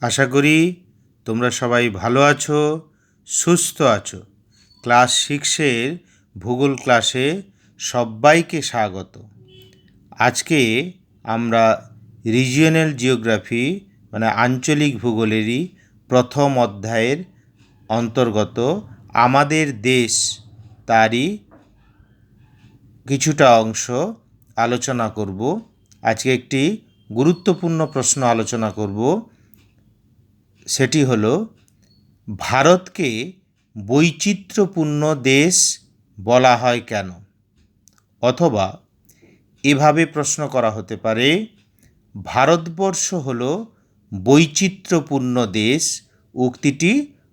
আশা করি তোমরা সবাই ভালো আছো, সুস্থ আছো। ক্লাস 6-এর ভূগোল ক্লাসে সবাইকে স্বাগত। আজকে আমরা রিজিওনাল জিওগ্রাফি মানে আঞ্চলিক ভূগোলেরই প্রথম অধ্যায়ের অন্তর্গত আমাদের দেশ তারই কিছুটা অংশ আলোচনা করব। আজকে একটি গুরুত্বপূর্ণ প্রশ্ন আলোচনা করব, সেটি হলো ভারতকে বৈচিত্র্যপূর্ণ দেশ বলা হয় কেন? অথবা এভাবে প্রশ্ন করা হতে পারে, ভারতবর্ষ হলো বৈচিত্র্যপূর্ণ দেশ, উক্তিটি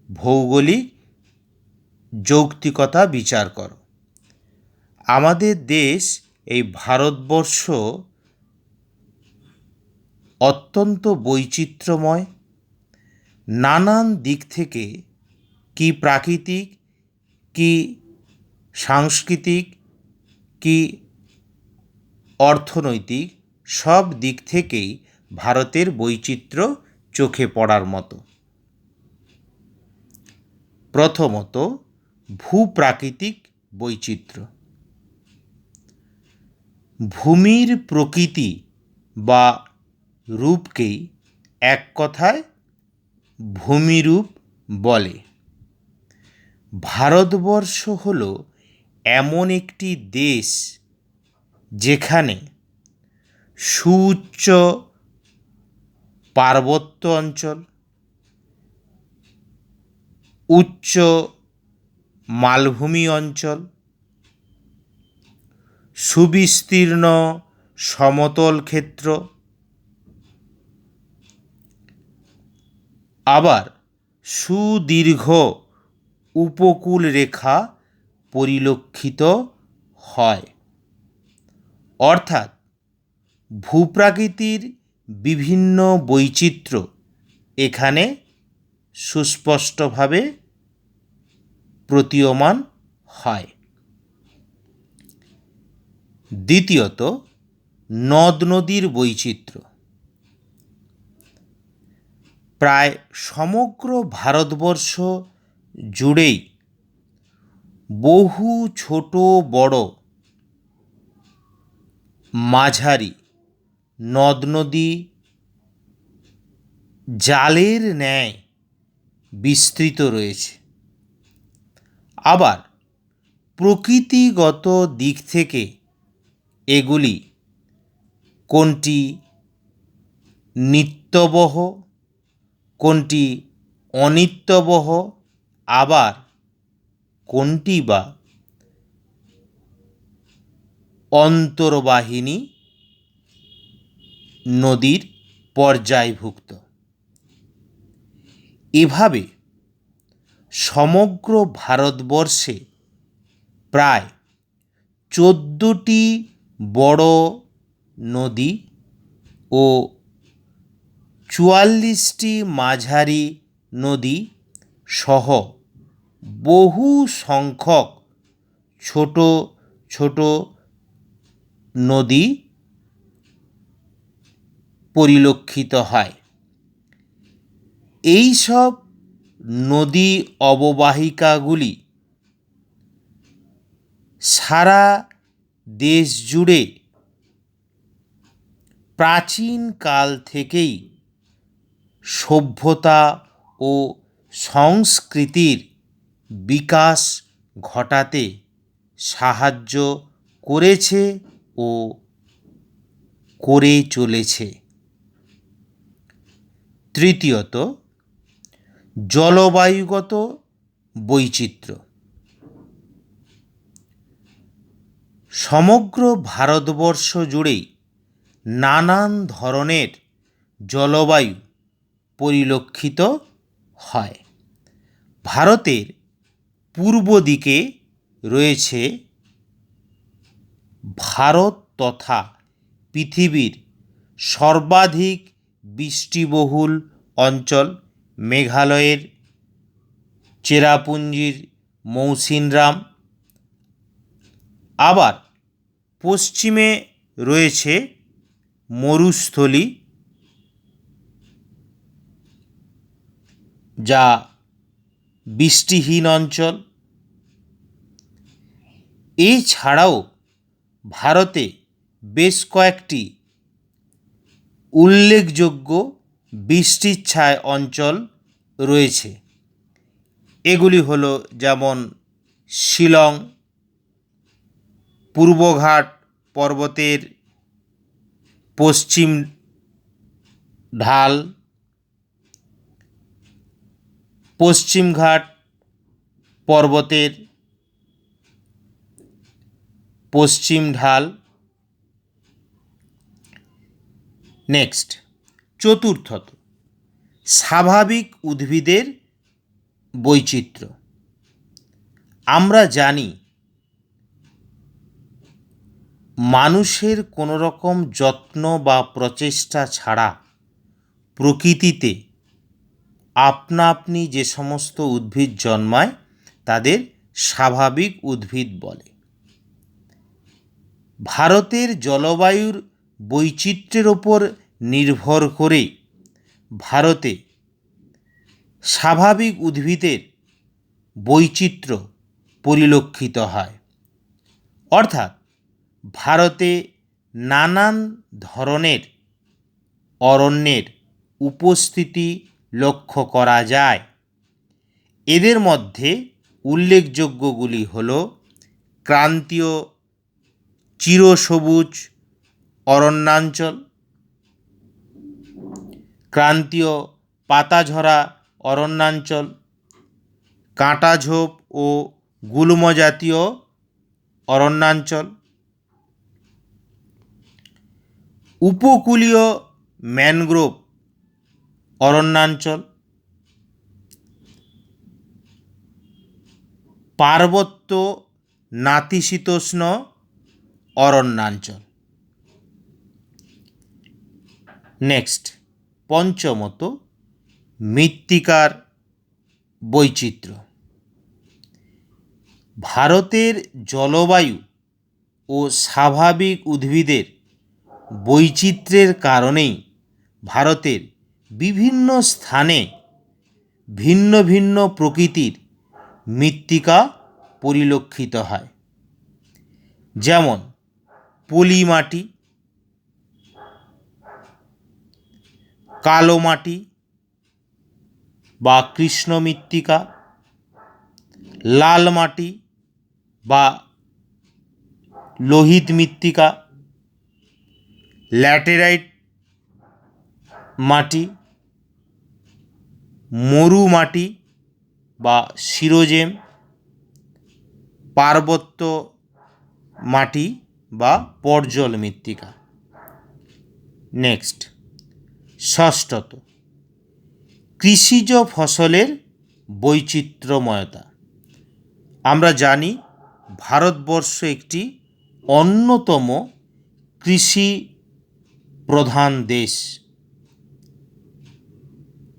ভৌগোলিক যৌক্তিকতা বিচার করো। আমাদের দেশ এই ভারতবর্ষ অত্যন্ত বৈচিত্র্যময়। নানান দিক থেকে, কি প্রাকৃতিক, কি সাংস্কৃতিক, কি অর্থনৈতিক, সব দিক থেকেই ভারতের বৈচিত্র্য চোখে পড়ার মতো। প্রথমত, ভূপ্রাকৃতিক বৈচিত্র্য। ভূমির প্রকৃতি বা রূপকেই এক কথায় ভূমিরূপ বলে। ভারতবর্ষ হলো এমন একটি দেশ যেখানে সুউচ্চ পার্বত্য অঞ্চল, উচ্চ মালভূমি অঞ্চল, সুবিস্তীর্ণ সমতল ক্ষেত্র, আবার সুদীর্ঘ উপকূল রেখা পরিলক্ষিত হয়। অর্থাৎ ভূপ্রাকৃতির বিভিন্ন বৈচিত্র্য এখানে সুস্পষ্টভাবে প্রতীয়মান হয়। দ্বিতীয়ত, নদ নদীর বৈচিত্র্য। প্রায় সমগ্র ভারতবর্ষ জুড়েই বহু ছোট বড় মাঝারি নদ নদী জালের ন্যায় বিস্তৃত রয়েছে। আবার প্রকৃতিগত দিক থেকে এগুলি কোনটি নিত্যবহ, কোনটি অনিত্যবহ, আবার কোনটি বা অন্তর্বাহিনী নদীর পর্যায়ভুক্ত। এভাবে সমগ্র ভারতবর্ষে প্রায় 14টি বড় নদী ও 44টি মাঝারি নদী সহ বহু সংখ্যক ছোট ছোট নদী পরিলক্ষিত হয়। এই সব নদী অববাহিকাগুলি সারা দেশ জুড়ে প্রাচীনকাল থেকেই সভ্যতা ও সংস্কৃতির বিকাশ ঘটাতে সাহায্য করেছে ও করে চলেছে। তৃতীয়ত, জলবায়ুগত বৈচিত্র্য। সমগ্র ভারতবর্ষ জুড়েই নানান ধরনের জলবায়ু পরিলক্ষিত হয়। ভারতের পূর্ব দিকে রয়েছে ভারত তথা পৃথিবীর সর্বাধিক বৃষ্টিবহুল অঞ্চল মেঘালয়ের চেরাপুঞ্জির মৌসিনরাম। আবার পশ্চিমে রয়েছে মরুস্থলী, যা বৃষ্টিহীন অঞ্চল। এছাড়াও ভারতে বেশ কয়েকটি উল্লেখযোগ্য বৃষ্টিচ্ছায় অঞ্চল রয়েছে। এগুলি হলো যেমন শিলং, পূর্বঘাট পর্বতের পশ্চিম ঢাল, পশ্চিমঘাট পর্বতের পশ্চিম ঢাল। নেক্সট, চতুর্থত, স্বাভাবিক উদ্ভিদের বৈচিত্র্য। আমরা জানি মানুষের কোনো রকম যত্ন বা প্রচেষ্টা ছাড়া প্রকৃতিতে আপনা আপনি যে সমস্ত উদ্ভিদ জন্মায় তাদের স্বাভাবিক উদ্ভিদ বলে। ভারতের জলবায়ুর বৈচিত্র্যের ওপর নির্ভর করে ভারতে স্বাভাবিক উদ্ভিদের বৈচিত্র্য পরিলক্ষিত হয়। অর্থাৎ ভারতে নানান ধরনের অরণ্যের উপস্থিতি লক্ষ্য করা যায়। এদের মধ্যে উল্লেখযোগ্যগুলি হল ক্রান্তীয় চিরসবুজ অরণ্যাঞ্চল, ক্রান্তীয় পাতাঝরা অরণ্যাঞ্চল, কাঁটাঝোপ ও গুল্ম জাতীয় অরণ্যাঞ্চল, উপকূলীয় ম্যানগ্রোভ অরণ্যাঞ্চল, পার্বত্য নাতিশীতোষ্ণ অরণ্যাঞ্চল। নেক্সট, পঞ্চমত, মৃত্তিকার বৈচিত্র্য। ভারতের জলবায়ু ও স্বাভাবিক উদ্ভিদের বৈচিত্র্যের কারণেই ভারতের বিভিন্ন স্থানে ভিন্ন ভিন্ন প্রকৃতির মৃত্তিকা পরিলক্ষিত হয়। যেমন পলি মাটি, কালো মাটি বা কৃষ্ণ মৃত্তিকা, লাল মাটি বা লোহিত মৃত্তিকা, ল্যাটেরাইট মাটি, মরু মাটি বা শিরোজেম, পার্বত্য মাটি বা পর্জল মৃত্তিকা। নেক্সট, ষষ্ঠত, কৃষিজ ফসলের বৈচিত্র্যময়তা। আমরা জানি ভারতবর্ষ একটি অন্যতম কৃষি প্রধান দেশ।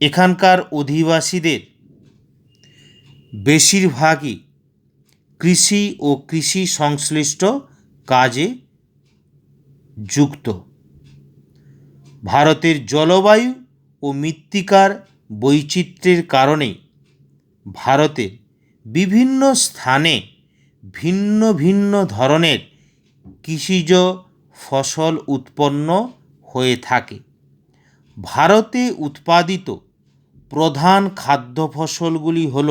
এখানকার অধিবাসীদের বেশিরভাগই কৃষি ও কৃষি সংশ্লিষ্ট কাজে যুক্ত। ভারতের জলবায়ু ও মৃত্তিকার বৈচিত্র্যের কারণে ভারতের বিভিন্ন স্থানে ভিন্ন ভিন্ন ধরনের কৃষিজ ফসল উৎপন্ন হয়ে থাকে। ভারতে উৎপাদিত প্রধান খাদ্য ফসলগুলি হল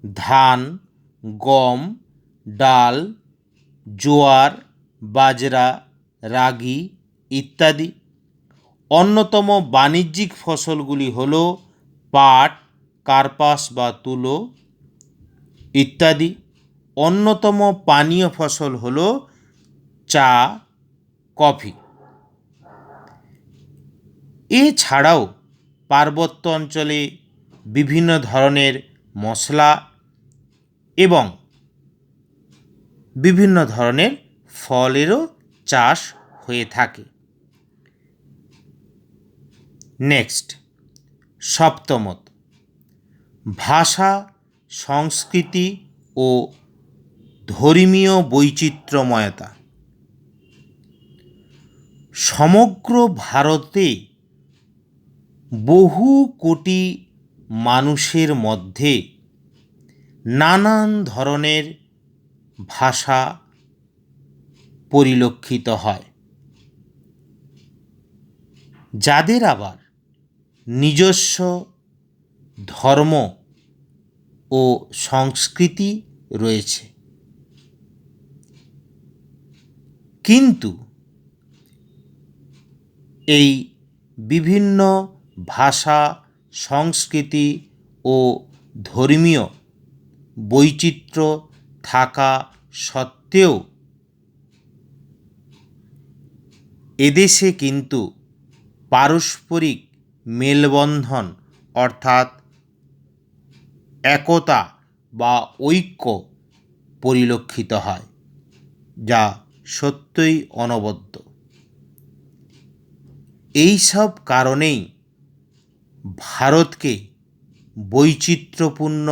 ধান, গম, ডাল, জোয়ার, বাজরা, রাগি ইত্যাদি। অন্যতম বাণিজ্যিক ফসলগুলি হল পাট, কার্পাস বা তুলো ইত্যাদি। অন্যতম পানীয় ফসল হল চা, কফি। এছাড়াও পার্বত্য অঞ্চলে বিভিন্ন ধরনের মশলা এবং বিভিন্ন ধরনের ফলেরও চাষ হয়ে থাকে। নেক্সট, সপ্তমত, ভাষা, সংস্কৃতি ও ধর্মীয় বৈচিত্র্যময়তা। সমগ্র ভারতে বহু কোটি মানুষের মধ্যে নানান ধরনের ভাষা পরিলক্ষিত হয়, যাদের আবার নিজস্ব ধর্ম ও সংস্কৃতি রয়েছে। কিন্তু এই বিভিন্ন ভাষা, সংস্কৃতি ও ধর্মীয় বৈচিত্র্য থাকা সত্ত্বেও এদেশে কিন্তু পারস্পরিক মেলবন্ধন অর্থাৎ একতা বা ঐক্য পরিলক্ষিত হয়, যা সত্যই অনবদ্য। এই সব কারণেই ভারতকে বৈচিত্র্যপূর্ণ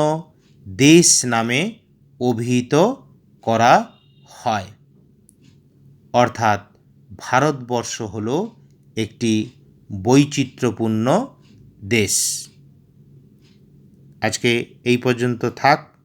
দেশ নামে অভিহিত করা হয়। অর্থাৎ ভারতবর্ষ হলো একটি বৈচিত্র্যপূর্ণ দেশ। আজকে এই পর্যন্ত থাক।